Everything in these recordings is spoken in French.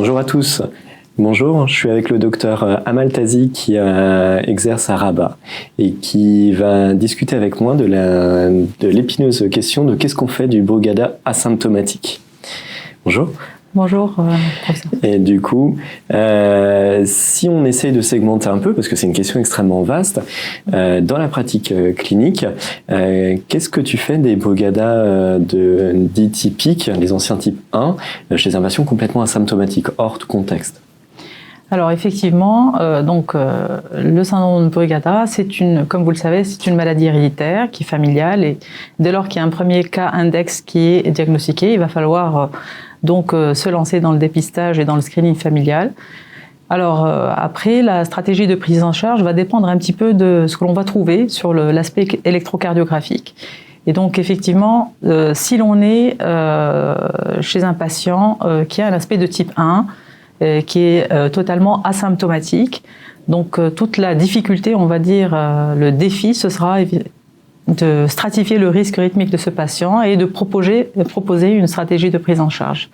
Bonjour à tous. Bonjour, je suis avec le docteur Amal Tazi qui exerce à Rabat et qui va discuter avec moi de l'épineuse question de qu'est-ce qu'on fait du Brugada asymptomatique. Bonjour. Bonjour, professeur. Et du coup, si on essaye de segmenter un peu, parce que c'est une question extrêmement vaste, dans la pratique clinique, qu'est-ce que tu fais des Brugada dits typiques, les anciens type 1, chez un patient complètement asymptomatique, hors tout contexte? Alors effectivement, le syndrome de Brugada, comme vous le savez, c'est une maladie héréditaire qui est familiale et dès lors qu'il y a un premier cas index qui est diagnostiqué, il va falloir se lancer dans le dépistage et dans le screening familial. Alors après, la stratégie de prise en charge va dépendre un petit peu de ce que l'on va trouver sur l'aspect électrocardiographique. Et donc effectivement, si l'on est chez un patient qui a un aspect de type 1, qui est totalement asymptomatique. Donc toute la difficulté, on va dire, le défi, ce sera de stratifier le risque rythmique de ce patient et de proposer une stratégie de prise en charge.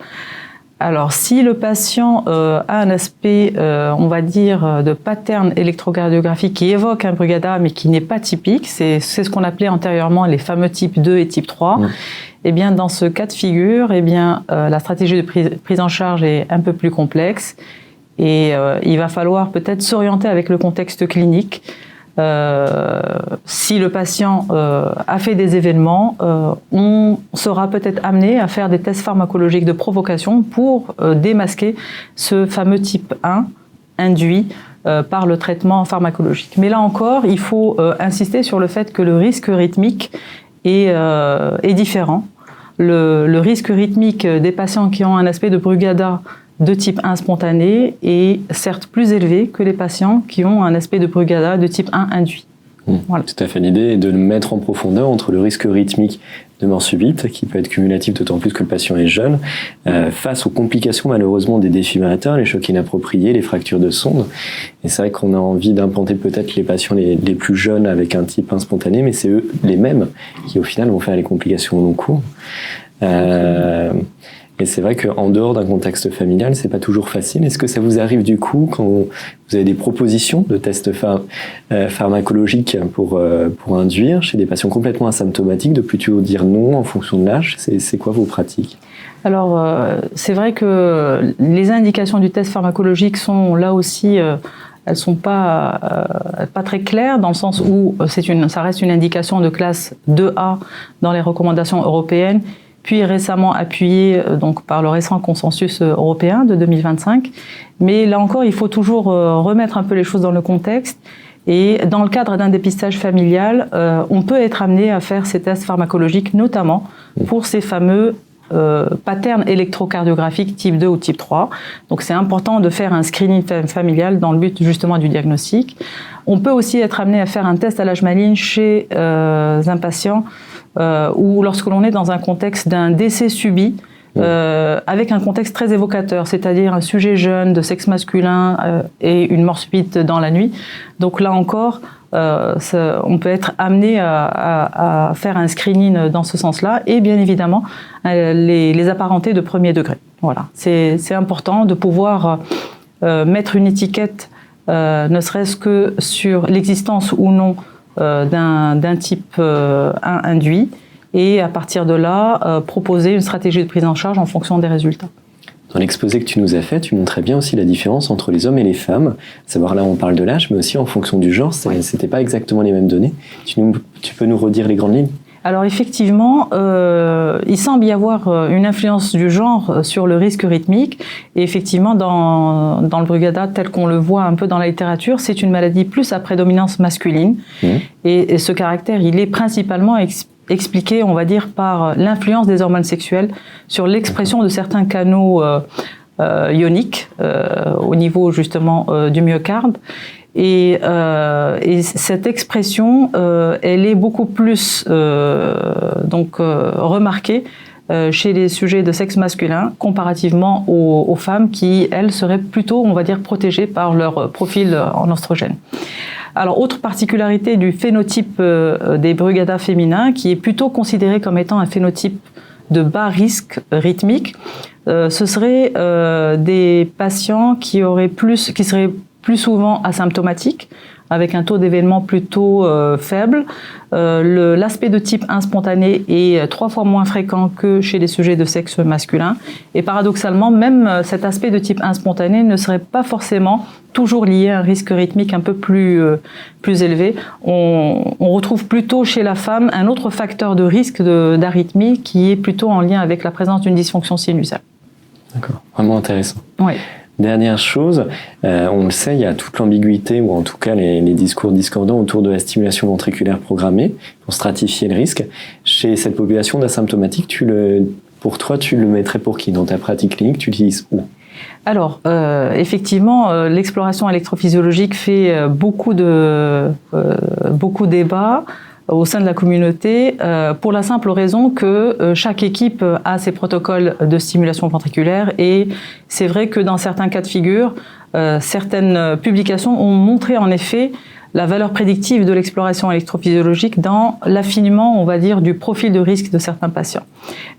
Alors si le patient a un aspect, on va dire, de pattern électrocardiographique qui évoque un Brugada mais qui n'est pas typique, c'est ce qu'on appelait antérieurement les fameux type 2 et type 3, Eh bien, dans ce cas de figure, la stratégie de prise en charge est un peu plus complexe et il va falloir peut-être s'orienter avec le contexte clinique. Si le patient a fait des événements, on sera peut-être amené à faire des tests pharmacologiques de provocation pour démasquer ce fameux type 1 induit par le traitement pharmacologique. Mais là encore, il faut insister sur le fait que le risque rythmique est différent. Le risque rythmique des patients qui ont un aspect de Brugada de type 1 spontané est certes plus élevé que les patients qui ont un aspect de Brugada de type 1 induit. Voilà. Tout à fait. L'idée est de le mettre en profondeur entre le risque rythmique de mort subite, qui peut être cumulatif d'autant plus que le patient est jeune, face aux complications malheureusement des défibrillateurs, les chocs inappropriés, les fractures de sonde. Et c'est vrai qu'on a envie d'implanter peut-être les patients les plus jeunes avec un type 1 spontané, mais c'est eux les mêmes qui au final vont faire les complications au long cours. Et c'est vrai qu'en dehors d'un contexte familial, c'est pas toujours facile. Est-ce que ça vous arrive du coup, quand vous avez des propositions de tests pharmacologiques pour induire chez des patients complètement asymptomatiques, de plutôt dire non en fonction de l'âge? C'est quoi vos pratiques? Alors, c'est vrai que les indications du test pharmacologique sont là aussi... elles sont pas très claires dans le sens où ça reste une indication de classe 2A dans les recommandations européennes, puis récemment appuyée par le récent consensus européen de 2025. Mais là encore, il faut toujours remettre un peu les choses dans le contexte. Et dans le cadre d'un dépistage familial, on peut être amené à faire ces tests pharmacologiques, notamment pour ces fameux patterns électrocardiographiques type 2 ou type 3. Donc c'est important de faire un screening familial dans le but justement du diagnostic. On peut aussi être amené à faire un test à l'âge maligne chez un patient ou lorsque l'on est dans un contexte d'un décès subi, avec un contexte très évocateur, c'est-à-dire un sujet jeune de sexe masculin et une mort subite dans la nuit. Donc là encore, on peut être amené à faire un screening dans ce sens-là et bien évidemment les apparentés de premier degré. Voilà, c'est important de pouvoir mettre une étiquette, ne serait-ce que sur l'existence ou non d'un type 1 induit et à partir de là, proposer une stratégie de prise en charge en fonction des résultats. Dans l'exposé que tu nous as fait, tu montrais bien aussi la différence entre les hommes et les femmes. À savoir là, on parle de l'âge, mais aussi en fonction du genre, c'était pas exactement les mêmes données. Tu peux nous redire les grandes lignes? Alors effectivement, il semble y avoir une influence du genre sur le risque rythmique. Et effectivement, dans le Brugada, tel qu'on le voit un peu dans la littérature, c'est une maladie plus à prédominance masculine. Et ce caractère, il est principalement expliqué, on va dire, par l'influence des hormones sexuelles sur l'expression de certains canaux ioniques au niveau justement du myocarde. Et cette expression, elle est beaucoup plus remarquée chez les sujets de sexe masculin comparativement aux femmes qui, elles, seraient plutôt, on va dire, protégées par leur profil en oestrogène. Alors, autre particularité du phénotype des Brugada féminins, qui est plutôt considéré comme étant un phénotype de bas risque rythmique, ce seraient des patients qui seraient plus souvent asymptomatiques, avec un taux d'événement plutôt faible. L'aspect de type 1 spontané est 3 fois moins fréquent que chez les sujets de sexe masculin. Et paradoxalement, même cet aspect de type 1 spontané ne serait pas forcément toujours lié à un risque rythmique un peu plus élevé. On retrouve plutôt chez la femme un autre facteur de risque d'arythmie qui est plutôt en lien avec la présence d'une dysfonction sinusale. D'accord, vraiment intéressant. Oui. Dernière chose, on le sait, il y a toute l'ambiguïté, ou en tout cas les discours discordants autour de la stimulation ventriculaire programmée pour stratifier le risque. Chez cette population d'asymptomatiques, pour toi, tu le mettrais pour qui dans ta pratique clinique? Tu l'utilises où? Alors, effectivement, l'exploration électrophysiologique fait beaucoup débats au sein de la communauté, pour la simple raison que chaque équipe a ses protocoles de stimulation ventriculaire, et c'est vrai que dans certains cas de figure, certaines publications ont montré en effet la valeur prédictive de l'exploration électrophysiologique dans l'affinement, on va dire, du profil de risque de certains patients.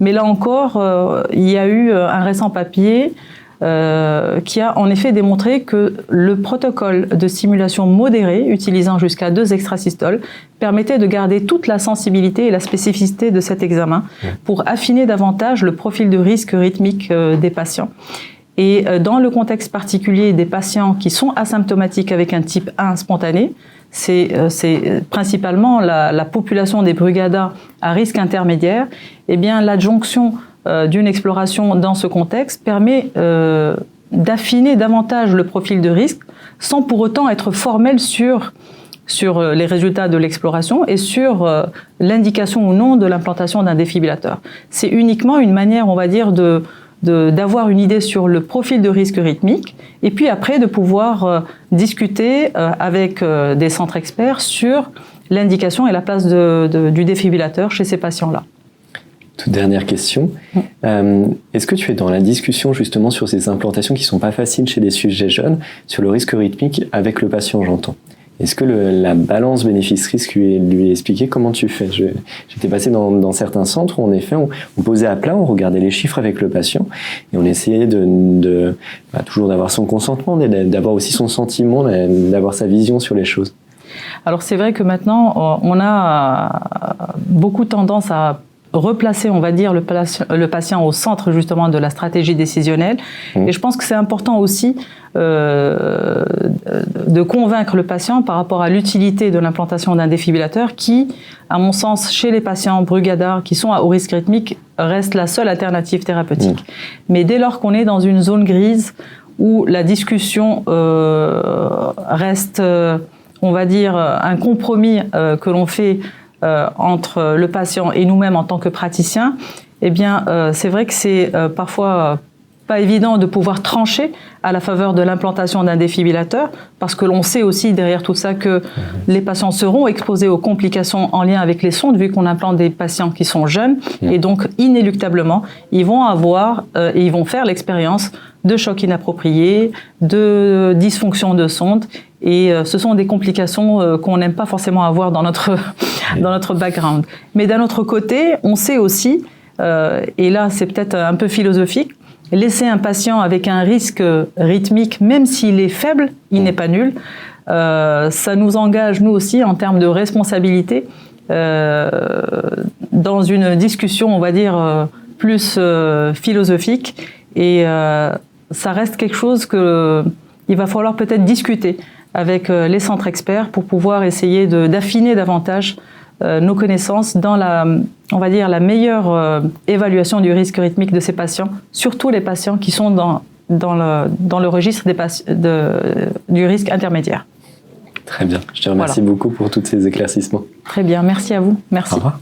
Mais là encore, il y a eu un récent papier qui a en effet démontré que le protocole de stimulation modérée, utilisant jusqu'à 2 extrasystoles, permettait de garder toute la sensibilité et la spécificité de cet examen pour affiner davantage le profil de risque rythmique des patients. Et dans le contexte particulier des patients qui sont asymptomatiques avec un type 1 spontané, c'est principalement la population des Brugada à risque intermédiaire, eh bien l'adjonction d'une exploration dans ce contexte permet d'affiner davantage le profil de risque sans pour autant être formel sur les résultats de l'exploration et sur l'indication ou non de l'implantation d'un défibrillateur. C'est uniquement une manière, on va dire, d'avoir une idée sur le profil de risque rythmique et puis après de pouvoir discuter avec des centres experts sur l'indication et la place du défibrillateur chez ces patients-là. Toute dernière question. Est-ce que tu es dans la discussion justement sur ces implantations qui ne sont pas faciles chez des sujets jeunes, sur le risque rythmique avec le patient, j'entends? Est-ce que la balance bénéfice-risque lui est expliquée? Comment tu fais? J'étais passé dans certains centres où en effet on posait à plat, on regardait les chiffres avec le patient et on essayait toujours d'avoir son consentement, d'avoir aussi son sentiment, d'avoir sa vision sur les choses. Alors c'est vrai que maintenant on a beaucoup tendance à replacer, on va dire, le patient au centre justement de la stratégie décisionnelle. Et je pense que c'est important aussi de convaincre le patient par rapport à l'utilité de l'implantation d'un défibrillateur qui, à mon sens, chez les patients Brugada qui sont à haut risque rythmique, reste la seule alternative thérapeutique. Mais dès lors qu'on est dans une zone grise où la discussion reste, on va dire, un compromis que l'on fait entre le patient et nous-mêmes en tant que praticiens, eh bien, c'est vrai que c'est parfois pas évident de pouvoir trancher à la faveur de l'implantation d'un défibrillateur, parce que l'on sait aussi derrière tout ça que les patients seront exposés aux complications en lien avec les sondes, vu qu'on implante des patients qui sont jeunes, et donc inéluctablement, ils vont avoir et ils vont faire l'expérience de chocs inappropriés, de dysfonction de sonde, et ce sont des complications qu'on n'aime pas forcément avoir dans notre background. Mais d'un autre côté, on sait aussi, et là c'est peut-être un peu philosophique, laisser un patient avec un risque rythmique, même s'il est faible, il n'est pas nul. Ça nous engage, nous aussi, en termes de responsabilité, dans une discussion, on va dire, plus philosophique. Et ça reste quelque chose qu'il va falloir peut-être discuter avec les centres experts pour pouvoir essayer d'affiner davantage nos connaissances dans on va dire, la meilleure évaluation du risque rythmique de ces patients, surtout les patients qui sont dans le registre du risque intermédiaire. Très bien. Je te remercie beaucoup pour tous ces éclaircissements. Très bien. Merci à vous. Merci. Au revoir.